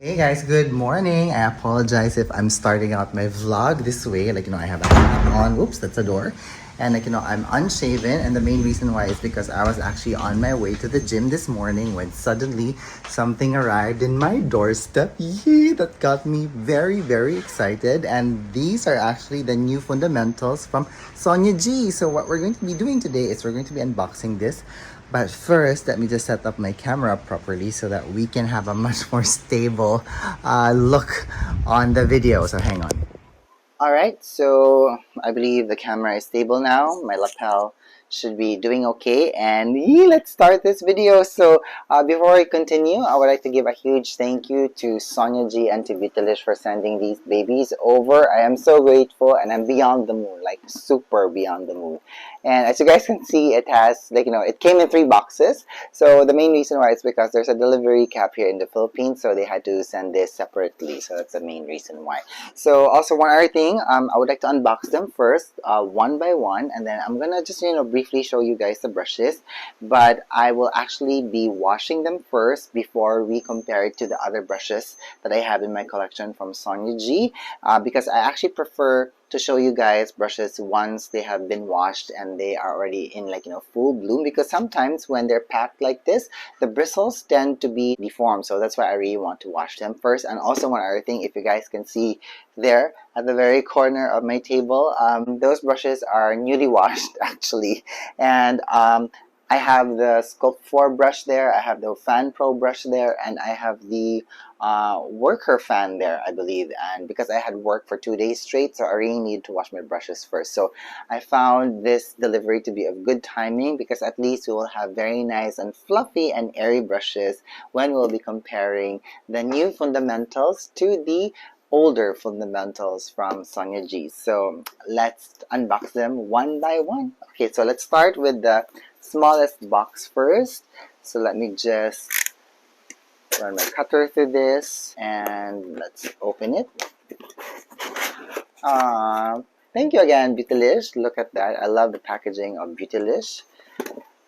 Hey guys, good morning. I apologize if I'm starting out my vlog this way. I have a hat on. Whoops, that's a door. And I'm unshaven. And the main reason why is because I was actually on my way to the gym this morning when suddenly something arrived in my doorstep. Yee, that got me very, very excited. And these are actually the new fundamentals from Sonia G. So what we're going to be doing today is we're going to be unboxing this. But first, let me just set up my camera properly so that we can have a much more stable look on the video. So hang on. Alright, so I believe the camera is stable now. My lapel should be doing okay, and let's start this video. So before I continue, I would like to give a huge thank you to Sonia G and to Beautylish for sending these babies over. I am so grateful, and I'm beyond the moon, like super beyond the moon. And as you guys can see, it has it came in 3 boxes. So the main reason why is because there's a delivery cap here in the Philippines, so they had to send this separately. So that's the main reason why. So also one other thing, I would like to unbox them first, one by one, and then I'm gonna just briefly show you guys the brushes. But I will actually be washing them first before we compare it to the other brushes that I have in my collection from Sonia G, because I actually prefer to show you guys brushes once they have been washed and they are already in full bloom, because sometimes when they're packed like this, the bristles tend to be deformed. So that's why I really want to wash them first. And also one other thing, if you guys can see there at the very corner of my table, those brushes are newly washed actually. And I have the Sculpt 4 brush there, I have the Fan Pro brush there, and I have the worker fan there, I believe. And because I had worked for 2 days straight, so I really need to wash my brushes first. So I found this delivery to be of good timing, because at least we will have very nice and fluffy and airy brushes when we'll be comparing the new fundamentals to the older fundamentals from Sonia G. So let's unbox them one by one. Okay, so let's start with the smallest box first. So let me just run my cutter through this and let's open it. Thank you again, Beautylish. Look at that. I love the packaging of Beautylish.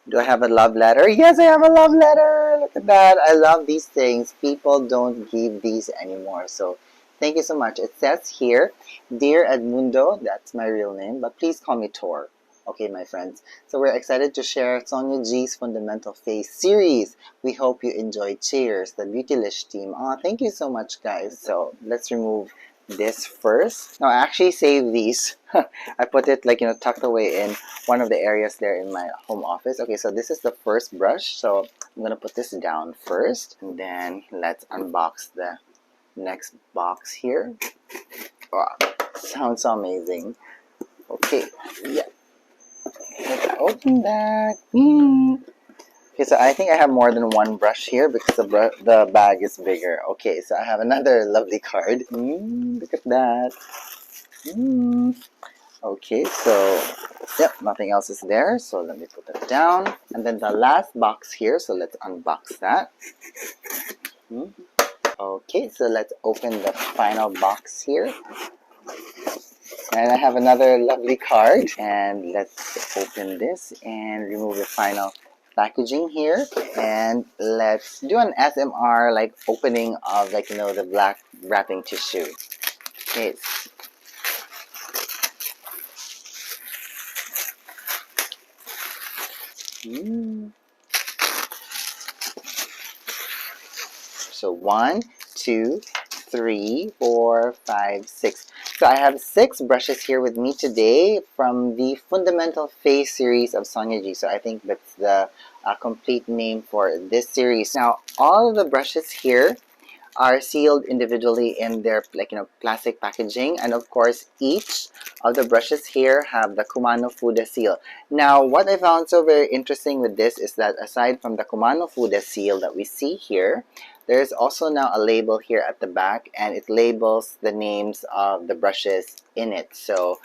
Do I have a love letter? Yes, I have a love letter. Look at that. I love these things. People don't give these anymore. So thank you so much. It says here, Dear Edmundo, that's my real name, but please call me Torre. Okay, my friends. So we're excited to share Sonia G's Fundamental Face series. We hope you enjoy. Cheers, the Beautylish team. Oh, thank you so much, guys. So let's remove this first. Now, I actually saved these. I put it tucked away in one of the areas there in my home office. Okay, so this is the first brush. So I'm gonna put this down first, and then let's unbox the next box here. Wow, sounds so amazing. Okay, yeah. Let's open that. Okay, so I think I have more than one brush here because the bag is bigger. Okay, so I have another lovely card. Look at that. Okay, so yep, nothing else is there. So let me put that down. And then the last box here. So let's unbox that. Okay, so let's open the final box here. And I have another lovely card, and let's open this and remove the final packaging here, and let's do an SMR opening of the black wrapping tissue. Okay. So 1, 2, 3, 4, 5, 6. So I have 6 brushes here with me today from the Fundamental Face series of Sonia G. So I think that's the complete name for this series. Now, all of the brushes here are sealed individually in their plastic packaging, and of course each of the brushes here have the Kumano Fude seal. Now, what I found so very interesting with this is that aside from the Kumano Fude seal that we see here, there's also now a label here at the back, and it labels the names of the brushes in it. So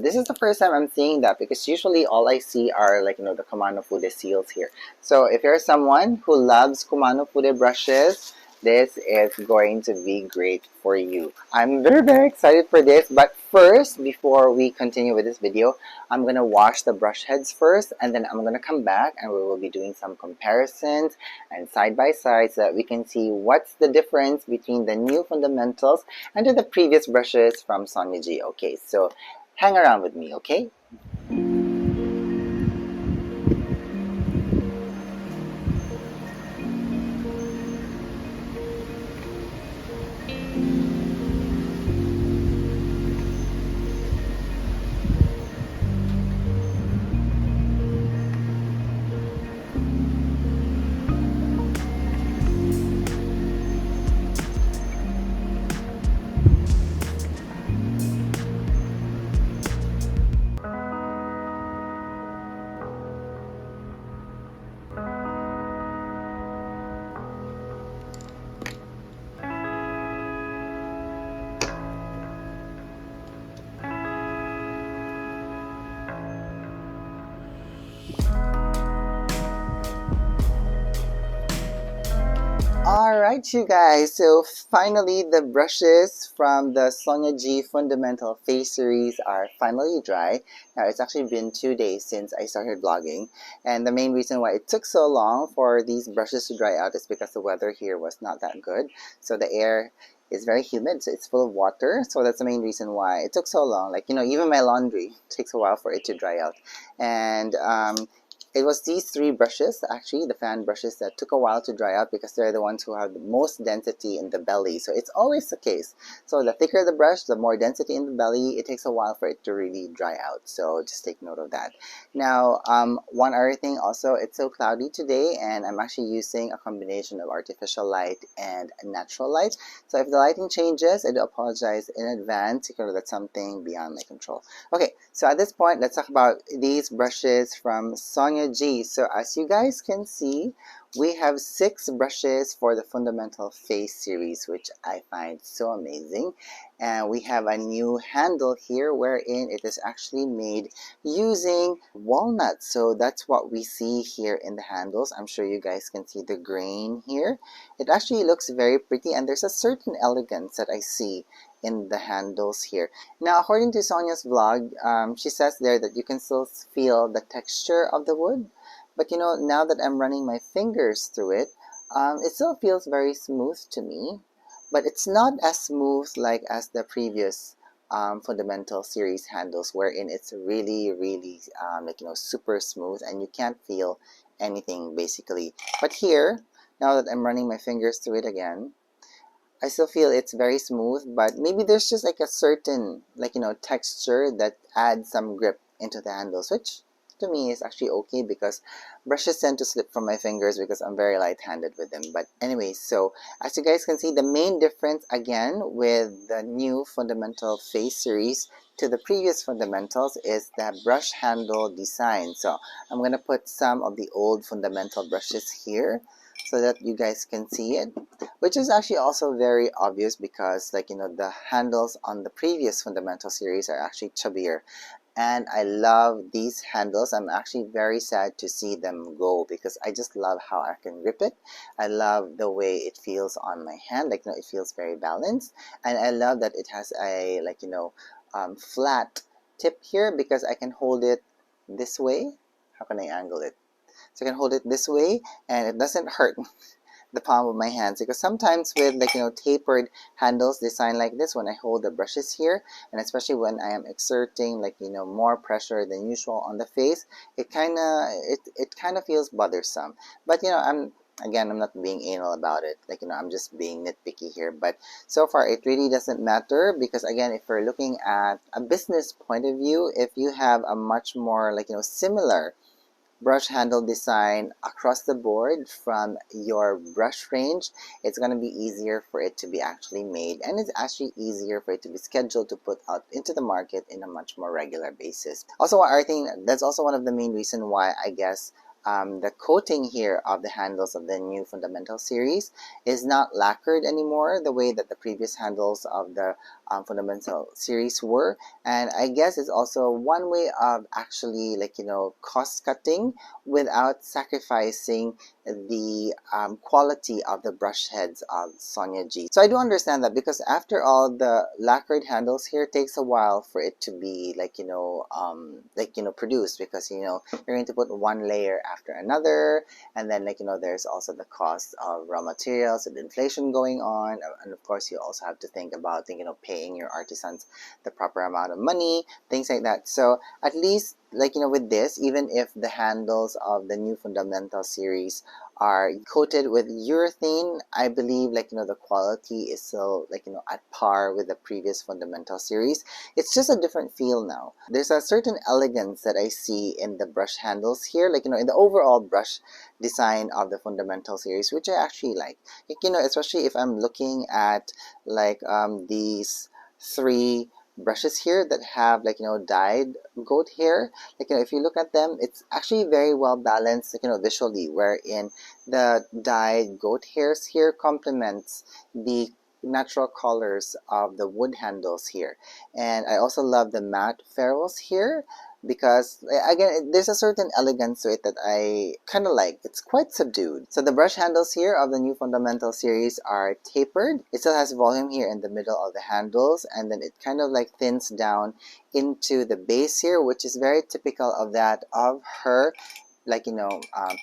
this is the first time I'm seeing that, because usually all I see are the Kumano Fude seals here. So if you're someone who loves Kumano Fude brushes, this is going to be great for you. I'm very excited for this, but first, before we continue with this video, I'm going to wash the brush heads first, and then I'm going to come back and we will be doing some comparisons and side by side so that we can see what's the difference between the new fundamentals and the previous brushes from Sonia G. Okay, so hang around with me, okay? Alright you guys, so finally the brushes from the Sonia G Fundamental Face Series are finally dry. Now it's actually been 2 days since I started vlogging, and the main reason why it took so long for these brushes to dry out is because the weather here was not that good. So the air is very humid, so it's full of water, so that's the main reason why it took so long. Like, you know, even my laundry takes a while for it to dry out. And it was these 3 brushes, actually, the fan brushes, that took a while to dry out because they're the ones who have the most density in the belly. So it's always the case. So the thicker the brush, the more density in the belly, it takes a while for it to really dry out. So just take note of that. Now, one other thing also, it's so cloudy today, and I'm actually using a combination of artificial light and natural light. So if the lighting changes, I do apologize in advance because that's something beyond my control. Okay, so at this point, let's talk about these brushes from Sonia G. So as you guys can see, we have 6 brushes for the Fundamental Face series, which I find so amazing. And we have a new handle here wherein it is actually made using walnuts. So that's what we see here in the handles. I'm sure you guys can see the grain here. It actually looks very pretty, and there's a certain elegance that I see in the handles here. Now, according to Sonia's vlog, she says there that you can still feel the texture of the wood. But you know, now that I'm running my fingers through it, it still feels very smooth to me. But it's not as smooth like as the previous Fundamental series handles, wherein it's really like, you know, super smooth and you can't feel anything basically. But here, now that I'm running my fingers through it again, I still feel it's very smooth, but maybe there's just like a certain, like, you know, texture that adds some grip into the handles, which to me is actually okay because brushes tend to slip from my fingers because I'm very light-handed with them. But anyway, so as you guys can see, the main difference again with the new Fundamental Face series to the previous fundamentals is the brush handle design. So I'm going to put some of the old fundamental brushes here so that you guys can see it, which is actually also very obvious because, like, you know, the handles on the previous fundamental series are actually chubbier, and I love these handles. I'm actually very sad to see them go because I just love how I can grip it. I love the way it feels on my hand, like, you know, it feels very balanced, and I love that it has a, like, you know, flat tip here because I can hold it this way. How can I angle it? So I can hold it this way and it doesn't hurt the palm of my hands, because sometimes with, like, you know, tapered handles designed like this, when I hold the brushes here, and especially when I am exerting, like, you know, more pressure than usual on the face, it kind of feels bothersome. But you know, I'm not being anal about it, like, you know, I'm just being nitpicky here. But so far it really doesn't matter because, again, if we're looking at a business point of view, if you have a much more, like, you know, similar brush handle design across the board from your brush range, it's going to be easier for it to be actually made, and it's actually easier for it to be scheduled to put out into the market in a much more regular basis. Also, I think that's also one of the main reasons why I guess the coating here of the handles of the new Fundamental series is not lacquered anymore the way that the previous handles of the Fundamental series were. And I guess it's also one way of actually, like, you know, cost cutting without sacrificing the quality of the brush heads of Sonia G. So I do understand that, because after all, the lacquered handles here takes a while for it to be produced, because you're going to put one layer after another, and then there's also the cost of raw materials and inflation going on, and of course you also have to think about paying your artisans the proper amount of money, things like that. So at least with this, even if the handles of the new fundamental series are coated with urethane, I believe the quality is still at par with the previous fundamental series. It's just a different feel now. There's a certain elegance that I see in the brush handles here, in the overall brush design of the fundamental series, which I actually like. Especially if I'm looking at these three brushes here that have dyed goat hair. If you look at them, it's actually very well balanced visually, wherein the dyed goat hairs here complements the natural colors of the wood handles here. And I also love the matte ferrules here, because again, there's a certain elegance to it that I kind of like. It's quite subdued. So the brush handles here of the new fundamental series are tapered. It still has volume here in the middle of the handles, and then it kind of thins down into the base here, which is very typical of that of her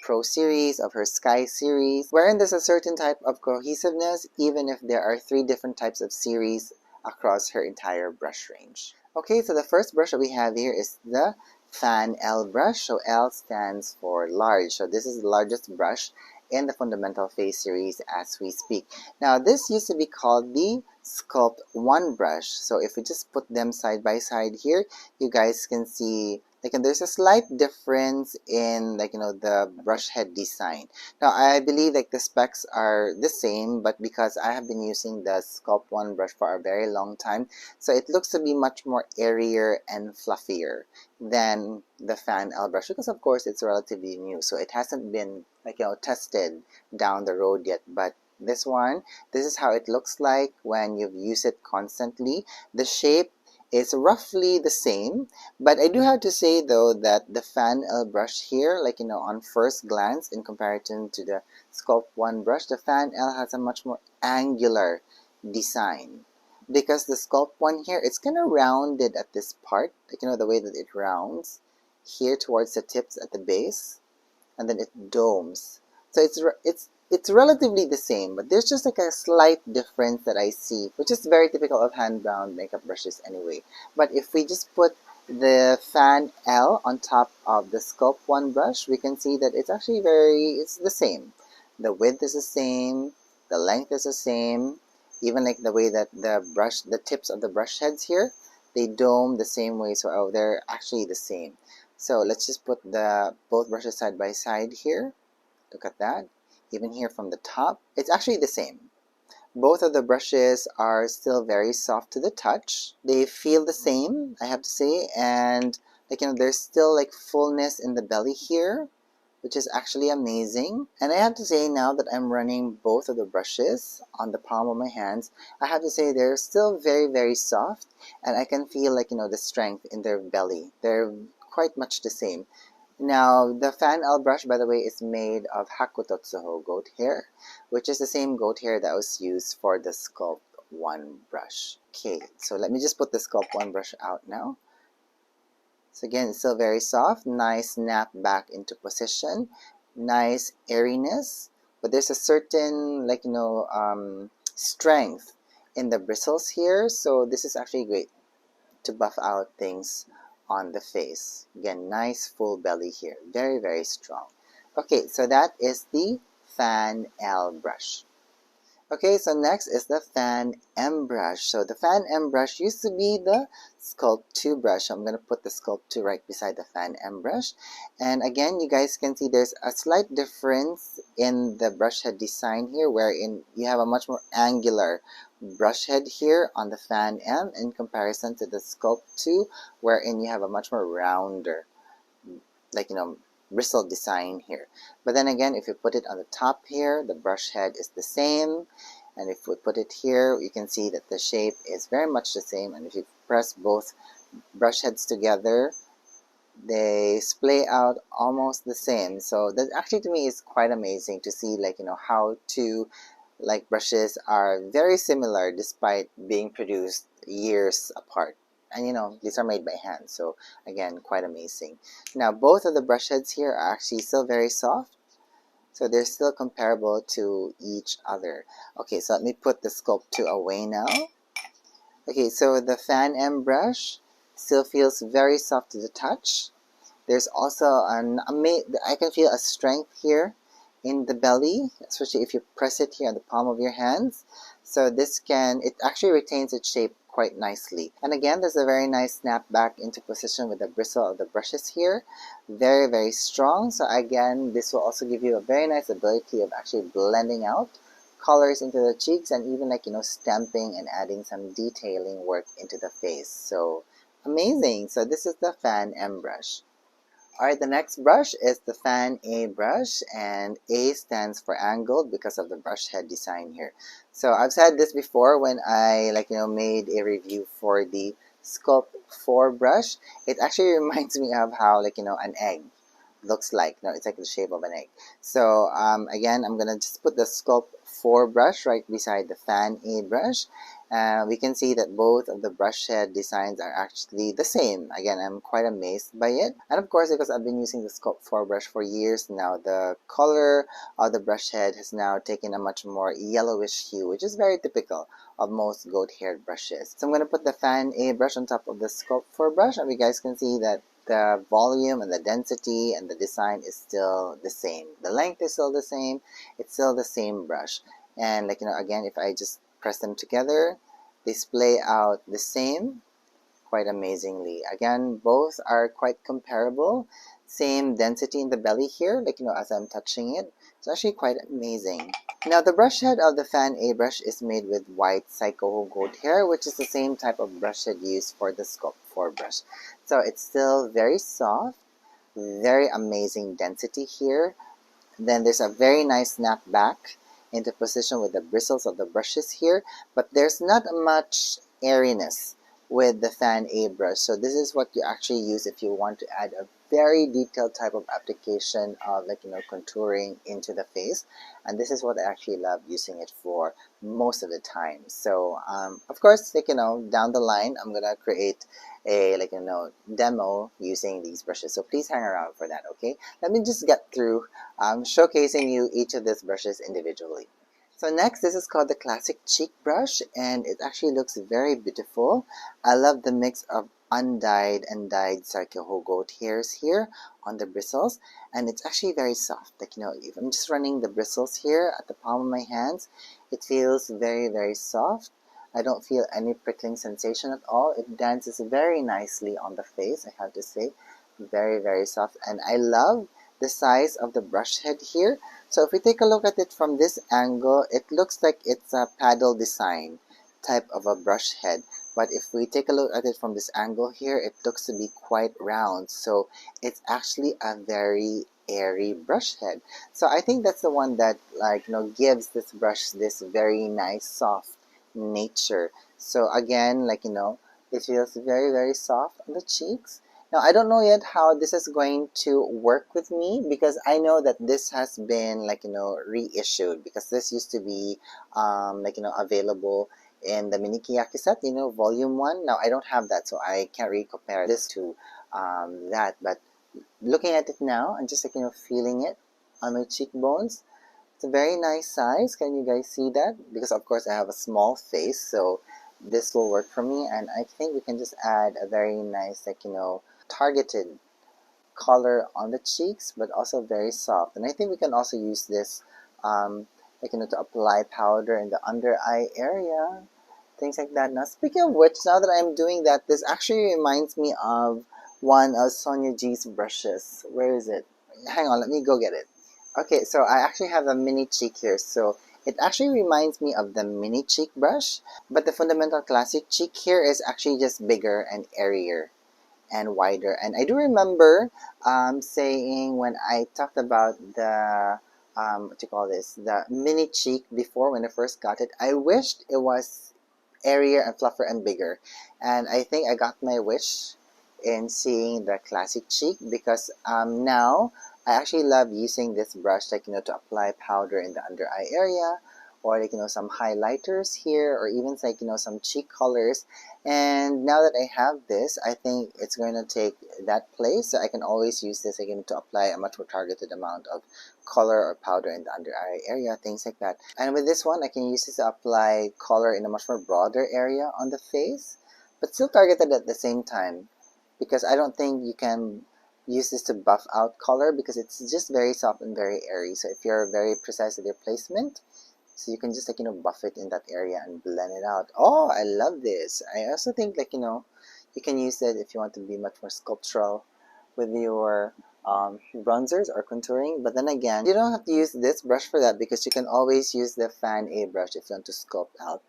Pro series, of her Sky series, wherein there's a certain type of cohesiveness even if there are three different types of series across her entire brush range. Okay, so the first brush that we have here is the Fan L brush. So L stands for large. So this is the largest brush in the Fundamental Face series as we speak. Now this used to be called the Sculpt 1 brush. So if we just put them side by side here, you guys can see there's a slight difference in the brush head design. Now I believe the specs are the same, but because I have been using the Sculpt 1 brush for a very long time, so it looks to be much more airier and fluffier than the Fan L brush, because of course it's relatively new, so it hasn't been tested down the road yet. But this is how it looks like when you've used it constantly. The shape is roughly the same, but I do have to say though that the Fan L brush here, on first glance in comparison to the Sculpt 1 brush, the Fan L has a much more angular design, because the Sculpt 1 here, it's kind of rounded at this part, the way that it rounds here towards the tips at the base, and then it domes. So it's relatively the same, but there's just a slight difference that I see, which is very typical of hand-bound makeup brushes anyway. But if we just put the Fan L on top of the Sculpt 1 brush, we can see that it's actually it's the same. The width is the same, the length is the same, even the way that the tips of the brush heads here, they dome the same way, so they're actually the same. So let's just put both brushes side by side here. Look at that. Even here from the top, it's actually the same. Both of the brushes are still very soft to the touch. They feel the same, I have to say, and there's still fullness in the belly here, which is actually amazing. And I have to say, now that I'm running both of the brushes on the palm of my hands, I have to say they're still very, very soft, and I can feel the strength in their belly. They're quite much the same. Now, the Fan L brush, by the way, is made of Hakutotsuho goat hair, which is the same goat hair that was used for the Sculpt 1 brush. Okay, so let me just put the Sculpt 1 brush out now. So again, it's still very soft, nice snap back into position, nice airiness, but there's a certain strength in the bristles here, so this is actually great to buff out things on the face. Again, nice full belly here, very, very strong. Okay, so that is the Fan L brush. Okay, so next is the Fan M brush. So the Fan M brush used to be the Sculpt 2 brush. So I'm going to put the Sculpt 2 right beside the Fan M brush. And again, you guys can see there's a slight difference in the brush head design here, wherein you have a much more angular brush head here on the Fan M in comparison to the Sculpt 2, wherein you have a much more rounder, bristle design here. But then again, if you put it on the top here, the brush head is the same, and if we put it here, you can see that the shape is very much the same. And if you press both brush heads together, they splay out almost the same. So that actually to me is quite amazing to see, like, how two like brushes are very similar despite being produced years apart. And these are made by hand, so again, quite amazing. Now both of the brush heads here are actually still very soft, so they're still comparable to each other. Okay, so let me put the sculpt 2 away now. Okay, so the fan M brush still feels very soft to the touch. There's also I can feel a strength here in the belly, especially if you press it here on the palm of your hands. So it actually retains its shape quite nicely. And again, there's a very nice snap back into position with the bristle of the brushes here. Very, very strong. So again, this will also give you a very nice ability of actually blending out colors into the cheeks, and even like, stamping and adding some detailing work into the face. So amazing. So this is the Fan M brush. Alright, the next brush is the Fan A brush, and A stands for angled because of the brush head design here. So I've said this before when I made a review for the Sculpt 4 brush. It actually reminds me of how an egg looks like. No, it's like the shape of an egg. So again, I'm gonna just put the Sculpt 4 brush right beside the Fan A brush. We can see that both of the brush head designs are actually the same. Again, I'm quite amazed by it. And of course, because I've been using the Sculpt 4 brush for years now, the color of the brush head has now taken a much more yellowish hue, which is very typical of most goat-haired brushes. So I'm going to put the Fan A brush on top of the Sculpt 4 brush, and you guys can see that the volume and the density and the design is still the same. The length is still the same. It's still the same brush. And again, if I just press them together, they splay out the same quite amazingly. Again, both are quite comparable. Same density in the belly here, as I'm touching it. It's actually quite amazing. Now, the brush head of the Fan A brush is made with white Psycho goat hair, which is the same type of brush head used for the Sculpt 4 brush. So it's still very soft, very amazing density here. Then there's a very nice snap back into position with the bristles of the brushes here, but there's not much airiness with the Fan A brush. So this is what you actually use if you want to add a very detailed type of application of contouring into the face, and this is what I actually love using it for most of the time. So of course, down the line I'm gonna create a demo using these brushes, so please hang around for that. Okay, let me just get through showcasing you each of these brushes individually. So next, this is called the Classic Cheek Brush, and it actually looks very beautiful. I love the mix of undyed and dyed Sarkiho goat hairs here on the bristles, and it's actually very soft. If I'm just running the bristles here at the palm of my hands, it feels very, very soft. I don't feel any prickling sensation at all. It dances very nicely on the face, I have to say. Very, very soft, and I love the size of the brush head here. So if we take a look at it from this angle, it looks like it's a paddle design type of a brush head. But if we take a look at it from this angle here, it looks to be quite round. So it's actually a very airy brush head. So I think that's the one that gives this brush this very nice soft nature. So again, it feels very, very soft on the cheeks. Now, I don't know yet how this is going to work with me, because I know that this has been reissued, because this used to be available in the mini Kiyaki set, volume 1. Now I don't have that, so I can't really compare this to that. But looking at it now and just feeling it on my cheekbones, it's a very nice size. Can you guys see that? Because of course I have a small face, so this will work for me. And I think we can just add a very nice targeted color on the cheeks, but also very soft. And I think we can also use this to apply powder in the under eye area, things like that. Now, speaking of which, now that I'm doing that, this actually reminds me of one of Sonia G's brushes. Where is it? Hang on, let me go get it. Okay, so I actually have a mini cheek here. So it actually reminds me of the mini cheek brush, but the fundamental classic cheek here is actually just bigger and airier and wider. And I do remember saying when I talked about the the mini cheek before, when I first got it, I wished it was airier and fluffer and bigger, and I think I got my wish in seeing the classic cheek because now I actually love using this brush, like, to apply powder in the under eye area, or like, some highlighters here, or even like, some cheek colors. And now that I have this, I think it's going to take that place, so I can always use this again to apply a much more targeted amount of color or powder in the under eye area, things like that. And with this one, I can use this to apply color in a much more broader area on the face, but still targeted at the same time, because I don't think you can use this to buff out color because it's just very soft and very airy. So if you're very precise with your placement, so you can just like, buff it in that area and blend it out. Oh, I love this. I also think like, you can use it if you want to be much more sculptural with your bronzers or contouring. But then again, you don't have to use this brush for that because you can always use the Fan A brush if you want to sculpt out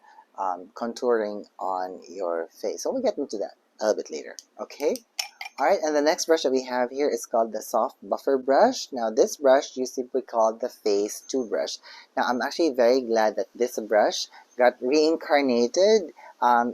contouring on your face. So we'll get into that a little bit later, okay? Alright, and the next brush that we have here is called the Soft Buffer Brush. Now this brush used to be called the Phase 2 brush. Now I'm actually very glad that this brush got reincarnated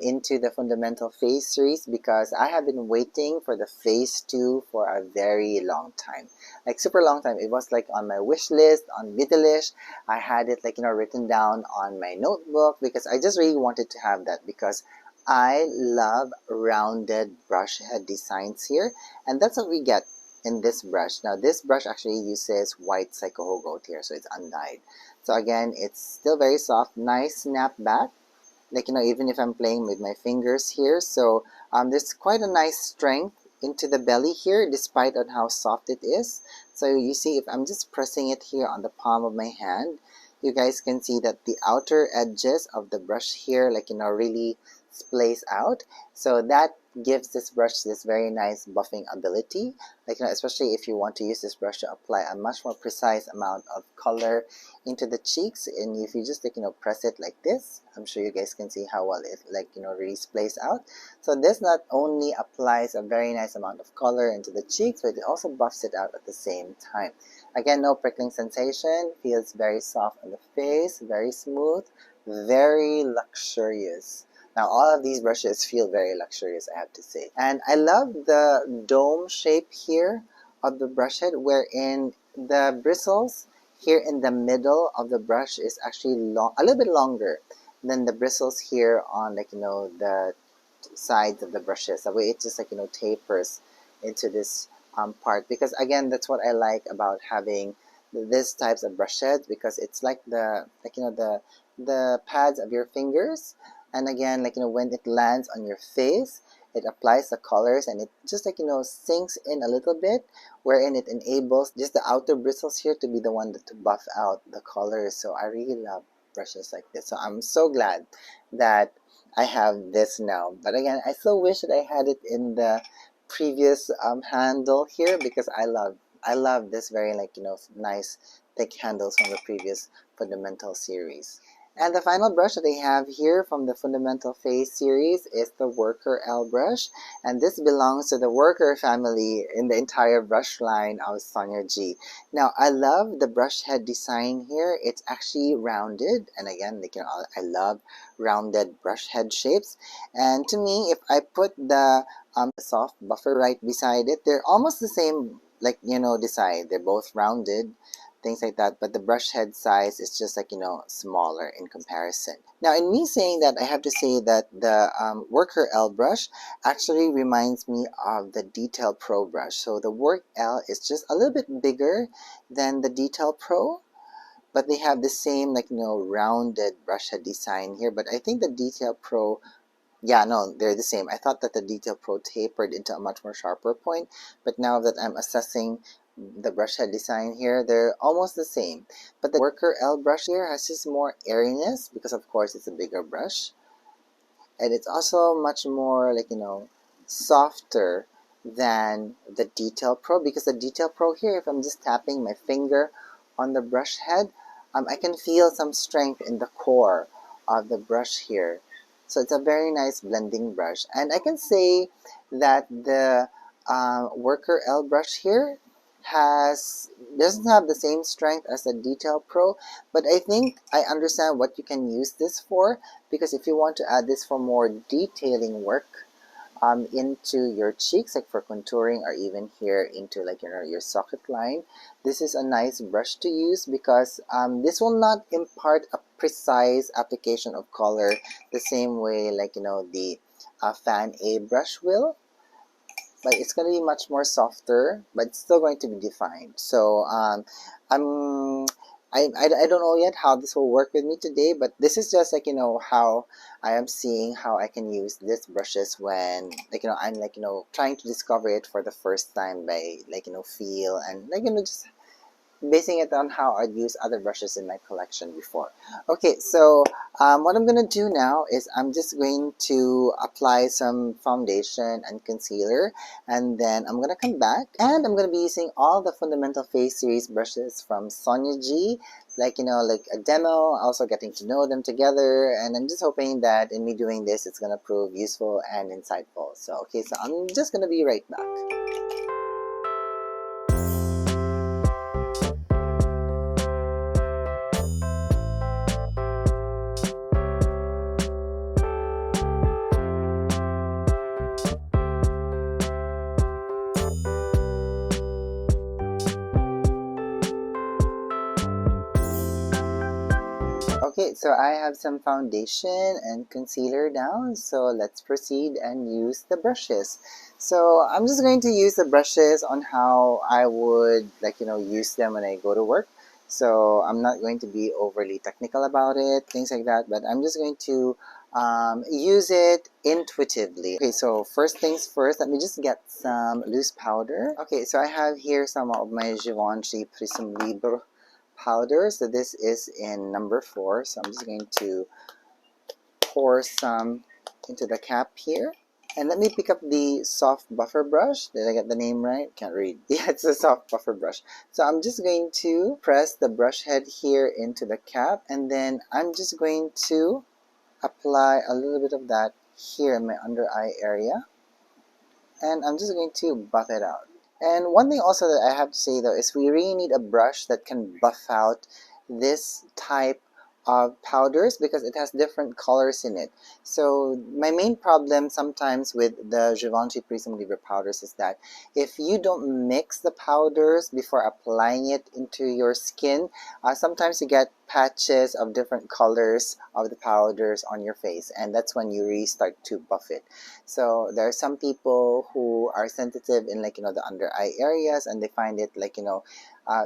into the Fundamental Phase series because I have been waiting for the Phase 2 for a very long time. Like super long time. It was like on my wish list on Beautylish. I had it like, written down on my notebook because I just really wanted to have that because I love rounded brush head designs here, and that's what we get in this brush. Now this brush actually uses white Psycho Gold here, so it's undyed. So again, it's still very soft, nice snap back, like, even if I'm playing with my fingers here. So there's quite a nice strength into the belly here despite on how soft it is. So you see, if I'm just pressing it here on the palm of my hand, you guys can see that the outer edges of the brush here, like, really splays out. So that gives this brush this very nice buffing ability, like, especially if you want to use this brush to apply a much more precise amount of color into the cheeks. And if you just like, press it like this, I'm sure you guys can see how well it like, really splays out. So this not only applies a very nice amount of color into the cheeks, but it also buffs it out at the same time. Again, no prickling sensation, feels very soft on the face, very smooth, very luxurious. Now all of these brushes feel very luxurious, I have to say. And I love the dome shape here of the brush head, wherein the bristles here in the middle of the brush is actually long, a little bit longer than the bristles here on, like, the sides of the brushes. That way it just like, tapers into this part, because again, that's what I like about having this types of brush heads, because it's like the the pads of your fingers. And again, like, when it lands on your face, it applies the colors and it just like, sinks in a little bit, wherein it enables just the outer bristles here to be the one to buff out the colors. So I really love brushes like this. So I'm so glad that I have this now. But again, I still wish that I had it in the previous handle here, because I love this very like, nice thick handles from the previous Fundamental series. And the final brush that I have here from the Fundamental Phase series is the Worker L brush. And this belongs to the Worker family in the entire brush line of Sonia G. Now, I love the brush head design here. It's actually rounded. And again, like, I love rounded brush head shapes. And to me, if I put the soft buffer right beside it, they're almost the same, like, design. They're both rounded, things like that, but the brush head size is just like, smaller in comparison. Now, in me saying that, I have to say that the Worker L brush actually reminds me of the Detail Pro brush. So the Work L is just a little bit bigger than the Detail Pro, but they have the same like, rounded brush head design here. But I think the Detail Pro, yeah, no, they're the same. I thought that the Detail Pro tapered into a much more sharper point, but now that I'm assessing the brush head design here, they're almost the same. But the Worker L brush here has just more airiness because of course it's a bigger brush. And it's also much more like, softer than the Detail Pro, because the Detail Pro here, if I'm just tapping my finger on the brush head, I can feel some strength in the core of the brush here. So it's a very nice blending brush. And I can say that the Worker L brush here doesn't have the same strength as the Detail Pro, but I think I understand what you can use this for, because if you want to add this for more detailing work, into your cheeks, like for contouring, or even here into like your socket line. This is a nice brush to use because this will not impart a precise application of color the same way like the Fan A brush will, but it's going to be much more softer, but it's still going to be defined. So I'm I don't know yet how this will work with me today, but this is just like how I am seeing how I can use these brushes when like I'm like trying to discover it for the first time by like feel and like just basing it on how I'd used other brushes in my collection before. Okay, so what I'm going to do now is I'm just going to apply some foundation and concealer, and then I'm going to come back and I'm going to be using all the Fundamental Face Series brushes from Sonia G, like like a demo, also getting to know them together, and I'm just hoping that in me doing this it's going to prove useful and insightful. So okay, so I'm just going to be right back. Okay, so I have some foundation and concealer down, so let's proceed and use the brushes. So I'm just going to use the brushes on how I would like use them when I go to work. So I'm not going to be overly technical about it, things like that, but I'm just going to use it intuitively. Okay, so first things first, let me just get some loose powder. Okay, so I have here some of my Givenchy Prism Libre powder. So this is in number 4. So I'm just going to pour some into the cap here. And let me pick up the soft buffer brush. Did I get the name right? Can't read. Yeah, it's a soft buffer brush. So I'm just going to press the brush head here into the cap, and then I'm just going to apply a little bit of that here in my under eye area. And I'm just going to buff it out. And one thing also that I have to say though is we really need a brush that can buff out this type of powders because it has different colors in it. So my main problem sometimes with the Givenchy Prism Libre powders is that if you don't mix the powders before applying it into your skin, sometimes you get patches of different colors of the powders on your face, and that's when you really start to buff it. So there are some people who are sensitive in like the under eye areas, and they find it like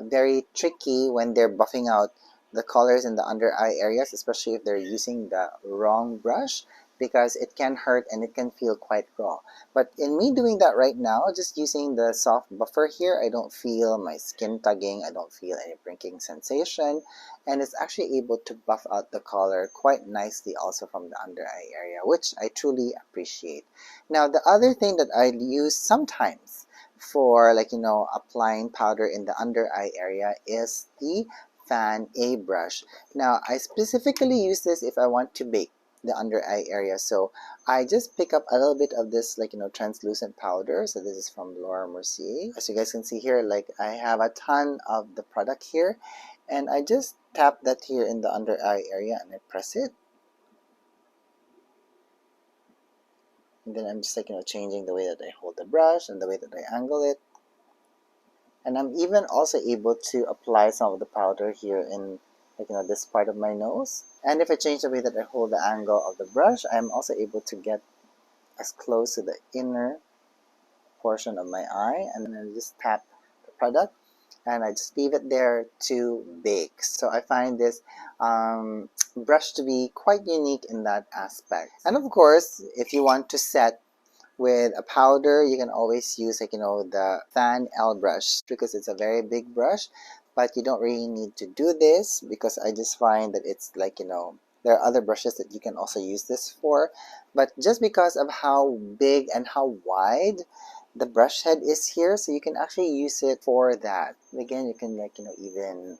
very tricky when they're buffing out the colors in the under eye areas, especially if they're using the wrong brush, because it can hurt and it can feel quite raw. But in me doing that right now, just using the soft buffer here, I don't feel my skin tugging, I don't feel any prinking sensation, and it's actually able to buff out the color quite nicely also from the under eye area, which I truly appreciate. Now the other thing that I use sometimes for like applying powder in the under eye area is the Fan A brush. Now I specifically use this if I want to bake the under eye area. So I just pick up a little bit of this like translucent powder. So this is from Laura Mercier. As you guys can see here, like I have a ton of the product here, and I just tap that here in the under eye area and I press it. And then I'm just like changing the way that I hold the brush and the way that I angle it. And I'm even also able to apply some of the powder here in like this part of my nose. And if I change the way that I hold the angle of the brush, I'm also able to get as close to the inner portion of my eye, and then I just tap the product and I just leave it there to bake. So I find this brush to be quite unique in that aspect. And of course, if you want to set with a powder, you can always use like the Fan L brush because it's a very big brush, but you don't really need to do this because I just find that it's like there are other brushes that you can also use this for, but just because of how big and how wide the brush head is here, so you can actually use it for that. Again, you can like even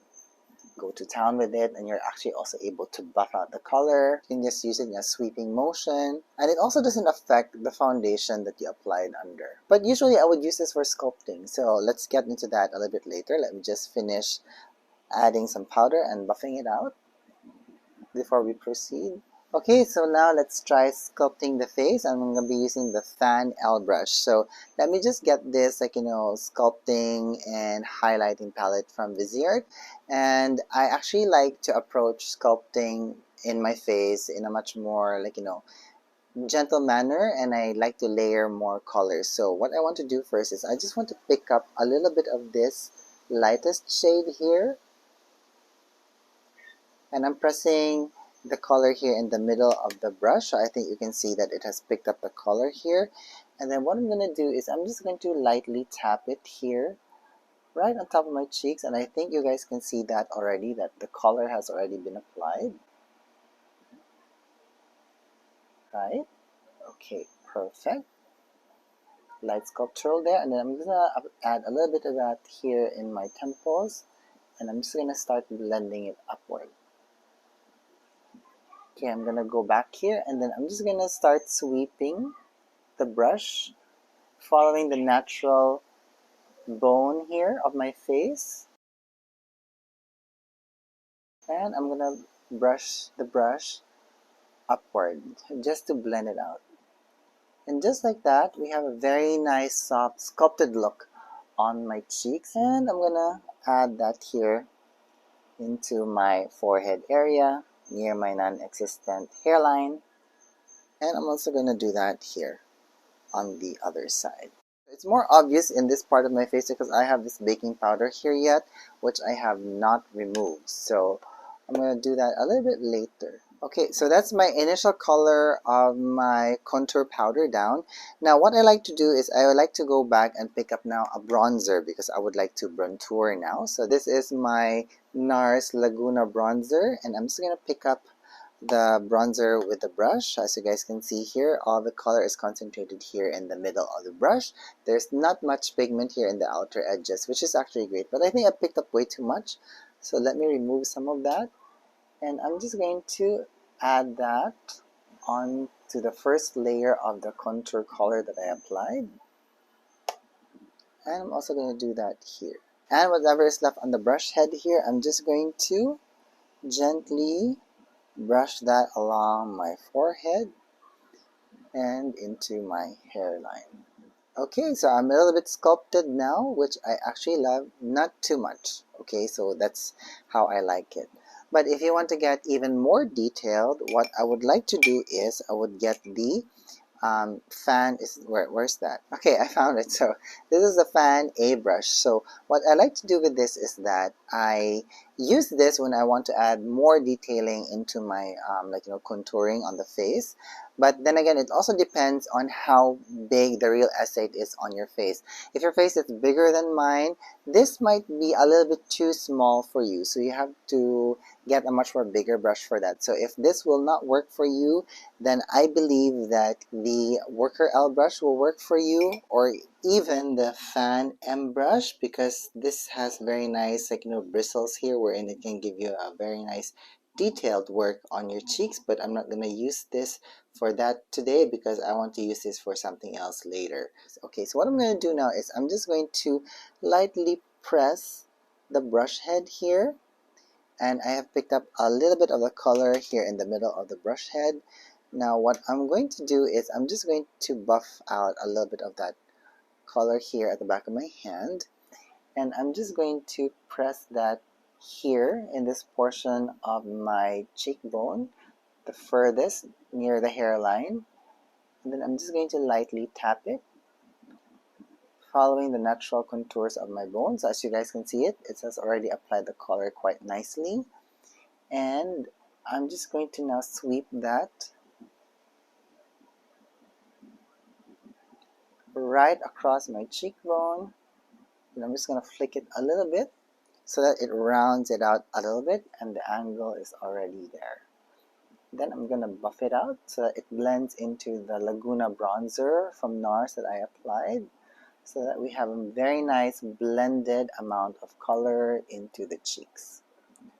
go to town with it, and you're actually also able to buff out the color. You can just use it in a sweeping motion, and it also doesn't affect the foundation that you applied under. But usually I would use this for sculpting, so let's get into that a little bit later. Let me just finish adding some powder and buffing it out before we proceed. Okay, so now let's try sculpting the face. I'm going to be using the Fan L brush. So let me just get this, like, sculpting and highlighting palette from Viseart. And I actually like to approach sculpting in my face in a much more, like, gentle manner, and I like to layer more colors. So what I want to do first is I just want to pick up a little bit of this lightest shade here, and I'm pressing the color here in the middle of the brush. So I think you can see that it has picked up the color here. And then what I'm going to do is I'm just going to lightly tap it here right on top of my cheeks, and I think you guys can see that already, that the color has already been applied. Right? Okay, perfect. Light sculptural there, and then I'm gonna add a little bit of that here in my temples, and I'm just gonna start blending it upward. Okay, I'm gonna go back here, and then I'm just gonna start sweeping the brush, following the natural bone here of my face, and I'm gonna brush the brush upward just to blend it out. And just like that, we have a very nice soft sculpted look on my cheeks, and I'm gonna add that here into my forehead area near my non-existent hairline, and I'm also going to do that here on the other side. It's more obvious in this part of my face because I have this baking powder here yet, which I have not removed, so I'm going to do that a little bit later. Okay, so that's my initial color of my contour powder down. Now what I like to do is I would like to go back and pick up now a bronzer because I would like to bronzer now. So this is my NARS Laguna bronzer, and I'm just going to pick up the bronzer with the brush. As you guys can see here, all the color is concentrated here in the middle of the brush. There's not much pigment here in the outer edges, which is actually great, but I think I picked up way too much. So let me remove some of that, and I'm just going to add that on to the first layer of the contour color that I applied, and I'm also going to do that here. And whatever is left on the brush head here, I'm just going to gently brush that along my forehead and into my hairline. Okay, so I'm a little bit sculpted now, which I actually love, not too much. Okay, so that's how I like it. But if you want to get even more detailed, what I would like to do is I would get the fan is where's that? Okay, I found it. So this is the Fan A brush. So what I like to do with this is that I use this when I want to add more detailing into my contouring on the face. But then again, it also depends on how big the real estate is on your face. If your face is bigger than mine, this might be a little bit too small for you, so you have to get a much more bigger brush for that. So if this will not work for you, then I believe that the Worker L brush will work for you, or even the Fan M brush, because this has very nice bristles here wherein it can give you a very nice detailed work on your cheeks. But I'm not going to use this for that today because I want to use this for something else later. Okay, so what I'm going to do now is I'm just going to lightly press the brush head here, and I have picked up a little bit of the color here in the middle of the brush head. Now what I'm going to do is I'm just going to buff out a little bit of that color here at the back of my hand, and I'm just going to press that here in this portion of my cheekbone, the furthest near the hairline, and then I'm just going to lightly tap it, following the natural contours of my bones. As you guys can see it has already applied the color quite nicely, and I'm just going to now sweep that right across my cheekbone, and I'm just going to flick it a little bit so that it rounds it out a little bit and the angle is already there. Then I'm going to buff it out so that it blends into the Laguna bronzer from NARS that I applied, so that we have a very nice blended amount of color into the cheeks.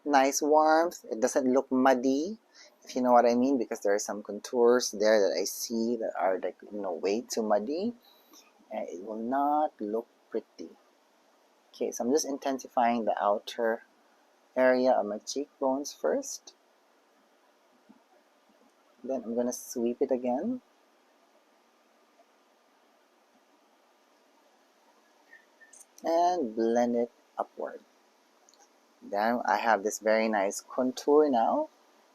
Nice warmth. It doesn't look muddy, if you know what I mean, because there are some contours there that I see that are way too muddy, and it will not look pretty. Okay, so I'm just intensifying the outer area of my cheekbones first. Then I'm going to sweep it again. And blend it upward. Then I have this very nice contour now.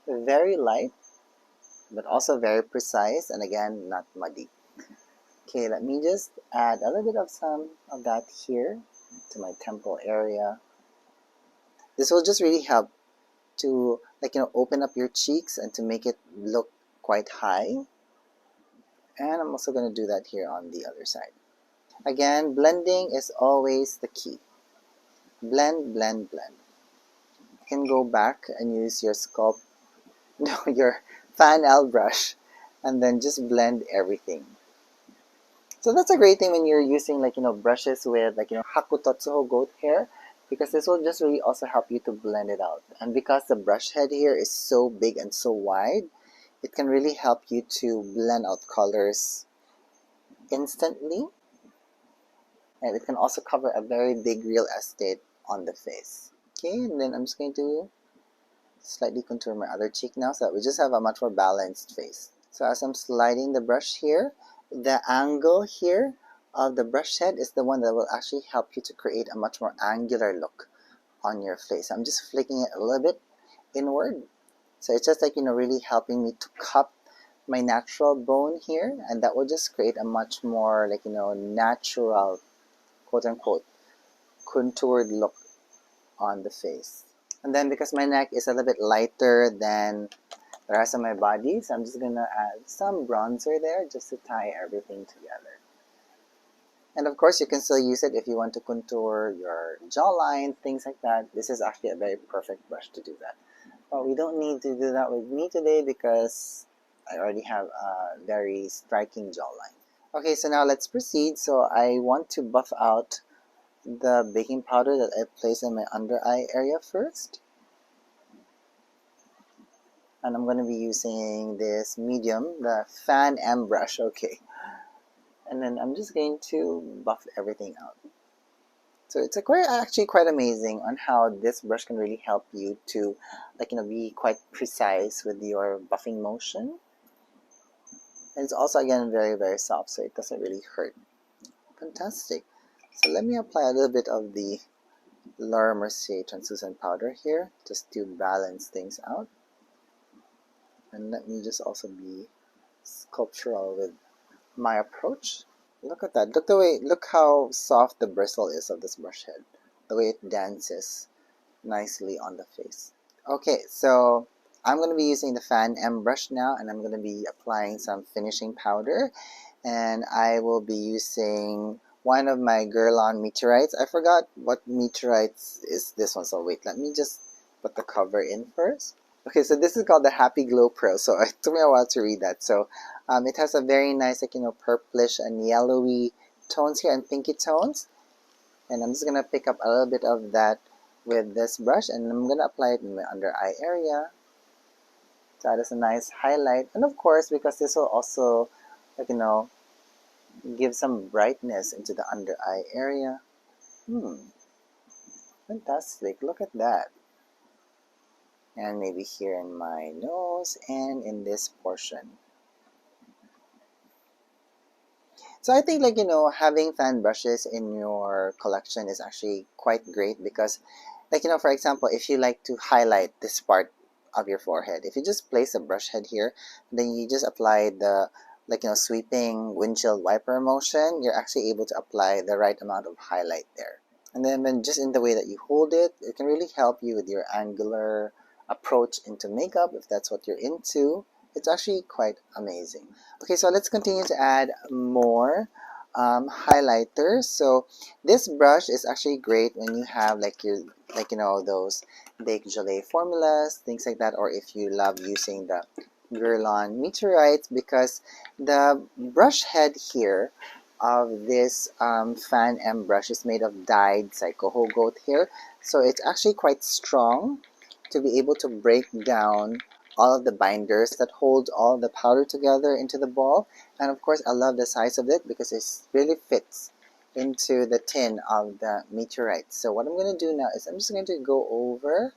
Very light, but also very precise, and again, not muddy. Okay, let me just add a little bit of some of that here to my temple area. This will just really help to, like, open up your cheeks and to make it look quite high. And I'm also going to do that here on the other side. Again, blending is always the key. Blend, blend, blend. You can go back and use your sculpt, no, your fan L brush, and then just blend everything. So that's a great thing when you're using, like, brushes with, like, Hakutotsuho goat hair, because this will just really also help you to blend it out. And because the brush head here is so big and so wide, it can really help you to blend out colors instantly. And it can also cover a very big real estate on the face. Okay, and then I'm just going to slightly contour my other cheek now so that we just have a much more balanced face. So as I'm sliding the brush here, the angle here of the brush head is the one that will actually help you to create a much more angular look on your face. I'm just flicking it a little bit inward. So it's just like, really helping me to cup my natural bone here, and that will just create a much more, like, natural, quote unquote, contoured look on the face. And then because my neck is a little bit lighter than the rest of my body, so I'm just gonna add some bronzer there just to tie everything together. And of course, you can still use it if you want to contour your jawline, things like that. This is actually a very perfect brush to do that. But we don't need to do that with me today because I already have a very striking jawline. Okay, so now let's proceed. So I want to buff out the baking powder that I placed in my under eye area first. And I'm going to be using this medium, the Fan M brush, okay. And then I'm just going to buff everything out. So it's actually quite amazing on how this brush can really help you to, like, be quite precise with your buffing motion. And it's also, again, very, very soft, so it doesn't really hurt. Fantastic. So let me apply a little bit of the Laura Mercier translucent powder here, just to balance things out. And let me just also be sculptural with my approach. Look at that. Look how soft the bristle is of this brush head. The way it dances nicely on the face. Okay, so I'm going to be using the Fan M brush now, and I'm going to be applying some finishing powder. And I will be using one of my Guerlain meteorites. I forgot what meteorites is this one, so wait, let me just put the cover in first. Okay, so this is called the Happy Glow Pro. So it took me a while to read that. So it has a very nice, like, purplish and yellowy tones here and pinky tones. And I'm just going to pick up a little bit of that with this brush, and I'm going to apply it in my under eye area. So that is a nice highlight. And of course, because this will also, like, give some brightness into the under eye area. Fantastic. Look at that. And maybe here in my nose and in this portion. So I think, like, having fan brushes in your collection is actually quite great because, like, for example, if you like to highlight this part of your forehead, if you just place a brush head here, then you just apply the, like, sweeping windshield wiper motion, you're actually able to apply the right amount of highlight there. And then just in the way that you hold it, it can really help you with your angular approach into makeup if that's what you're into. It's actually quite amazing. Okay, so let's continue to add more highlighters. So this brush is actually great when you have, like, your, like, those baked gelée formulas, things like that, or if you love using the Guerlain meteorites, because the brush head here of this Fan M brush is made of dyed Psycho goat hair, so it's actually quite strong to be able to break down all of the binders that hold all the powder together into the ball. And of course, I love the size of it because it really fits into the tin of the meteorite. So what I'm going to do now is I'm just going to go over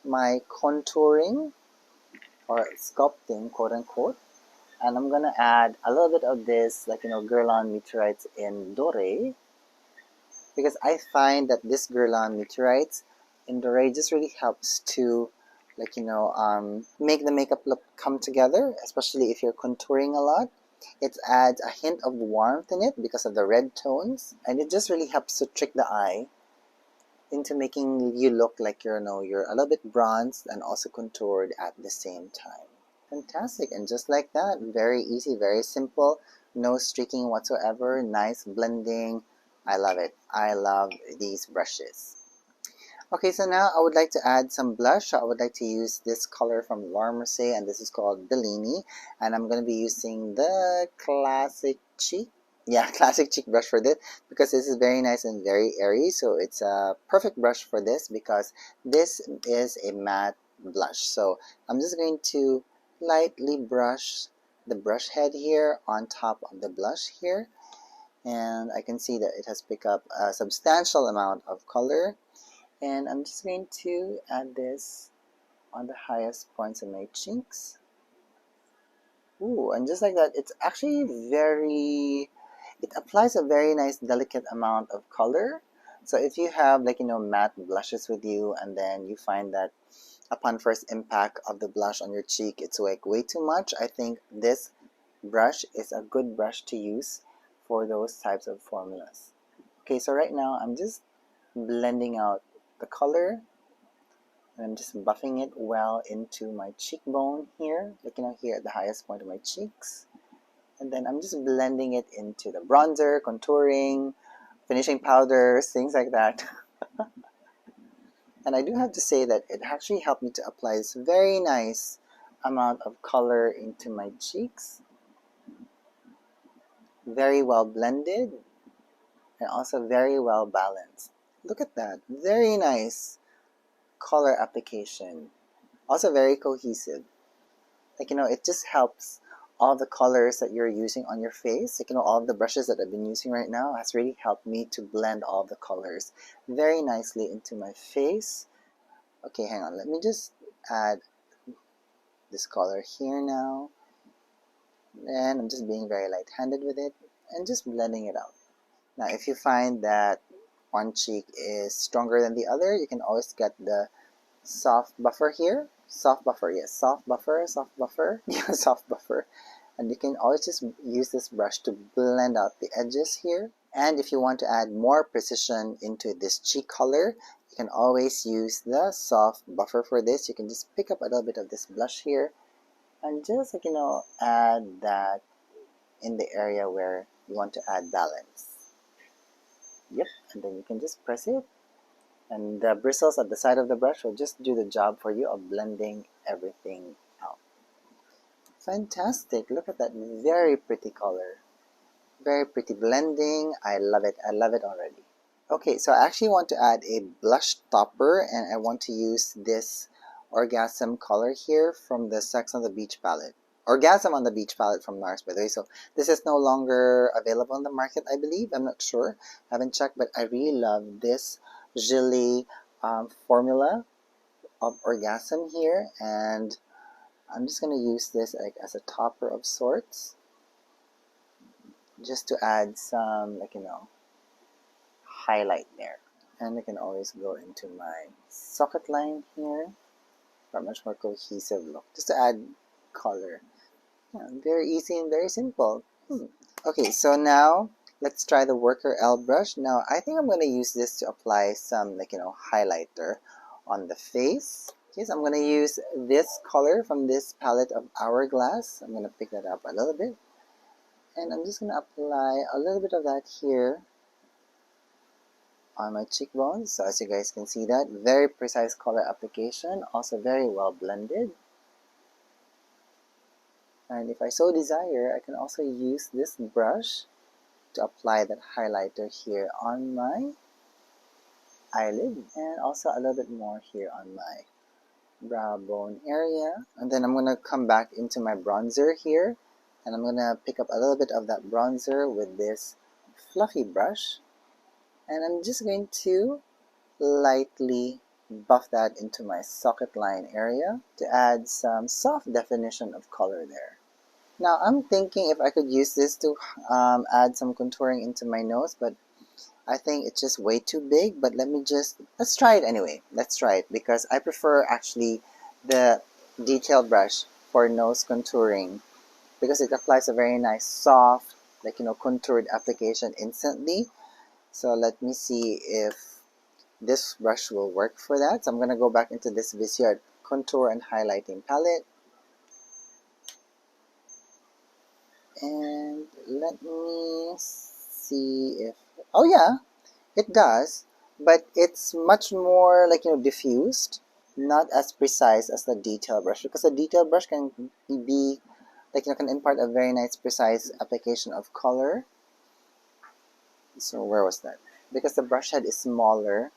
my contouring or sculpting, quote unquote. And I'm gonna add a little bit of this, like, Guerlain meteorites in Torre, because I find that this Guerlain meteorites in Torre just really helps to, like, make the makeup look come together, especially if you're contouring a lot. It adds a hint of warmth in it because of the red tones, and it just really helps to trick the eye into making you look like you're a little bit bronzed and also contoured at the same time. Fantastic, and just like that, very easy, very simple, no streaking whatsoever, nice blending. I love it. I love these brushes. Okay, so now I would like to add some blush. I would like to use this color from Laura Mercier, and this is called Bellini, and I'm going to be using the Classic Cheek. Yeah, Classic Cheek brush for this, because this is very nice and very airy, so it's a perfect brush for this because this is a matte blush. So I'm just going to lightly brush the brush head here on top of the blush here, and I can see that it has picked up a substantial amount of color. And I'm just going to add this on the highest points of my cheeks. Ooh, and just like that, it's actually it applies a very nice delicate amount of color. So if you have, like, matte blushes with you, and then you find that upon first impact of the blush on your cheek, it's like way too much, I think this brush is a good brush to use for those types of formulas. Okay, so right now I'm just blending out the color, and I'm just buffing it well into my cheekbone here, like, here at the highest point of my cheeks. And then I'm just blending it into the bronzer, contouring, finishing powders, things like that. And I do have to say that it actually helped me to apply this very nice amount of color into my cheeks. Very well blended and also very well balanced. Look at that, very nice color application. Also very cohesive. Like, it just helps all the colors that you're using on your face. Like, all of the brushes that I've been using right now has really helped me to blend all the colors very nicely into my face. Okay, hang on. Let me just add this color here now. And I'm just being very light-handed with it and just blending it out. Now, if you find that one cheek is stronger than the other, you can always get the soft buffer here. Soft buffer, yes, soft buffer, yeah, soft buffer. And you can always just use this brush to blend out the edges here. And if you want to add more precision into this cheek color, you can always use the soft buffer for this. You can just pick up a little bit of this blush here and just, like, add that in the area where you want to add balance. Yep, and then you can just press it, and the bristles at the side of the brush will just do the job for you of blending everything out. Fantastic, look at that very pretty color. Very pretty blending, I love it already. Okay, so I actually want to add a blush topper, and I want to use this Orgasm color here from the Sex on the Beach palette. Orgasm on the Beach palette from NARS, by the way. So this is no longer available in the market, I believe. I'm not sure. I haven't checked, but I really love this Gilly formula of Orgasm here. And I'm just going to use this like as a topper of sorts, just to add some, like, highlight there. And I can always go into my socket line here for a much more cohesive look, just to add color. Yeah, very easy and very simple. Okay, so now let's try the Worker L brush. Now I think I'm going to use this to apply some, like, highlighter on the face. Okay, so I'm going to use this color from this palette of Hourglass. I'm going to pick that up a little bit, and I'm just going to apply a little bit of that here on my cheekbones. So as you guys can see, that very precise color application, also very well blended. And if I so desire, I can also use this brush to apply that highlighter here on my eyelid, and also a little bit more here on my brow bone area. And then I'm going to come back into my bronzer here, and I'm going to pick up a little bit of that bronzer with this fluffy brush, and I'm just going to lightly buff that into my socket line area to add some soft definition of color there. Now I'm thinking if I could use this to add some contouring into my nose, but I think it's just way too big. But let's try it anyway. Let's try it because I prefer actually the detail brush for nose contouring because it applies a very nice soft, contoured application instantly. So let me see if this brush will work for that. So I'm going to go back into this Viseart contour and highlighting palette. And let me see if, oh yeah, it does, but it's much more diffused, not as precise as the detail brush because the detail brush can be can impart a very nice precise application of color. So where was that? Because the brush head is smaller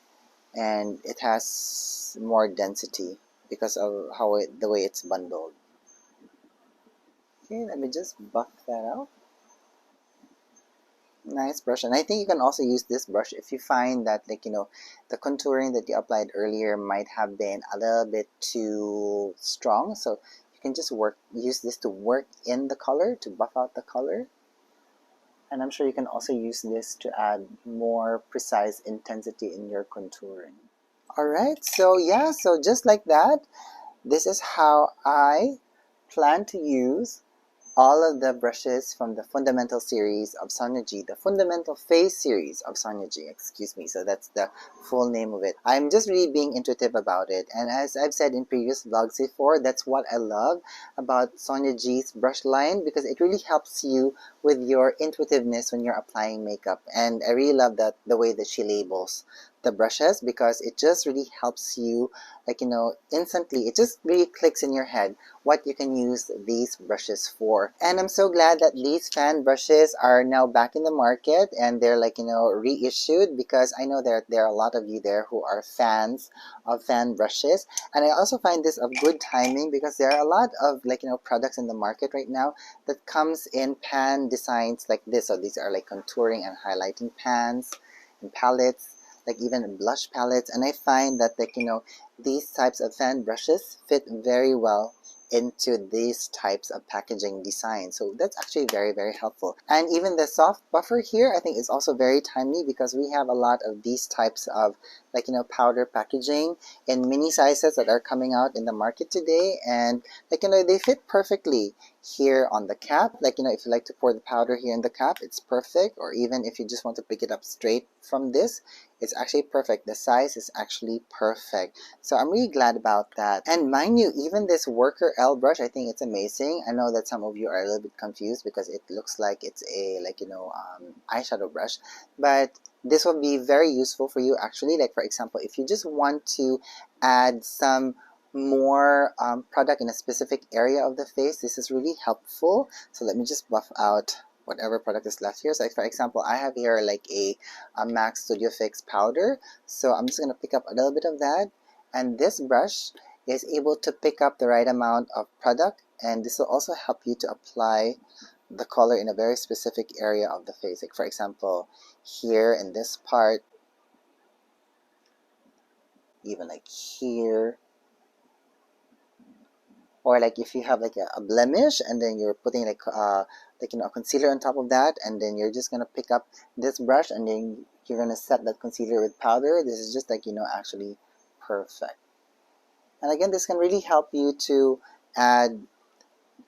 and it has more density because of the way it's bundled. Okay, let me just buff that out. Nice brush. And I think you can also use this brush if you find that the contouring that you applied earlier might have been a little bit too strong. So you can just use this to work in the color, to buff out the color. And I'm sure you can also use this to add more precise intensity in your contouring. Alright, so yeah, so just like that, this is how I plan to use all of the brushes from the Fundamental series of Sonia G, the Fundamental Face series of Sonia G, excuse me, so that's the full name of it. I'm just really being intuitive about it, and as I've said in previous vlogs before, that's what I love about Sonia G's brush line, because it really helps you with your intuitiveness when you're applying makeup, and I really love that the way that she labels the brushes, because it just really helps you instantly, it just really clicks in your head what you can use these brushes for. And I'm so glad that these fan brushes are now back in the market and they're reissued, because I know there are a lot of you there who are fans of fan brushes. And I also find this of good timing because there are a lot of products in the market right now that comes in pan designs like this. So these are contouring and highlighting pans and palettes, even blush palettes, and I find that these types of fan brushes fit very well into these types of packaging design. So that's actually very, very helpful. And even the soft buffer here, I think is also very timely because we have a lot of these types of powder packaging in mini sizes that are coming out in the market today, and they fit perfectly here on the cap. If you like to pour the powder here in the cap, it's perfect. Or even if you just want to pick it up straight from this, it's actually perfect. The size is actually perfect. So I'm really glad about that. And mind you, even this Worker L brush, I think it's amazing. I know that some of you are a little bit confused because it looks like it's a eyeshadow brush, but this will be very useful for you actually. For example, if you just want to add some more product in a specific area of the face, this is really helpful. So let me just buff out whatever product is left here. So for example, I have here a MAC Studio Fix powder. So I'm just going to pick up a little bit of that. And this brush is able to pick up the right amount of product. And this will also help you to apply the color in a very specific area of the face. For example, here in this part, even here. Or if you have a blemish and then you're putting a concealer on top of that, and then you're just gonna pick up this brush and then you're gonna set that concealer with powder. This is just actually perfect. And again, this can really help you to add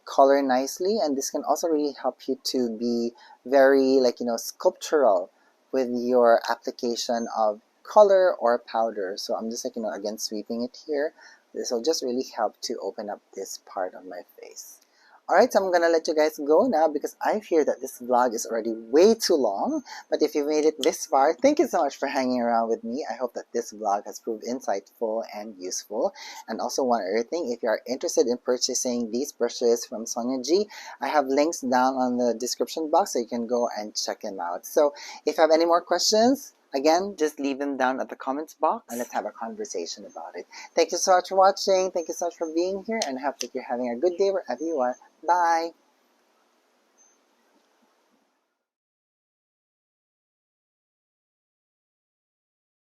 color nicely, and this can also really help you to be very sculptural with your application of color or powder. So I'm just again sweeping it here. This will just really help to open up this part of my face. Alright, so I'm gonna let you guys go now because I fear that this vlog is already way too long. But if you made it this far, thank you so much for hanging around with me. I hope that this vlog has proved insightful and useful. And also one other thing, if you are interested in purchasing these brushes from Sonia G, I have links down on the description box so you can go and check them out. So if you have any more questions, again, just leave them down at the comments box and let's have a conversation about it. Thank you so much for watching. Thank you so much for being here, and I hope that you're having a good day wherever you are. Bye!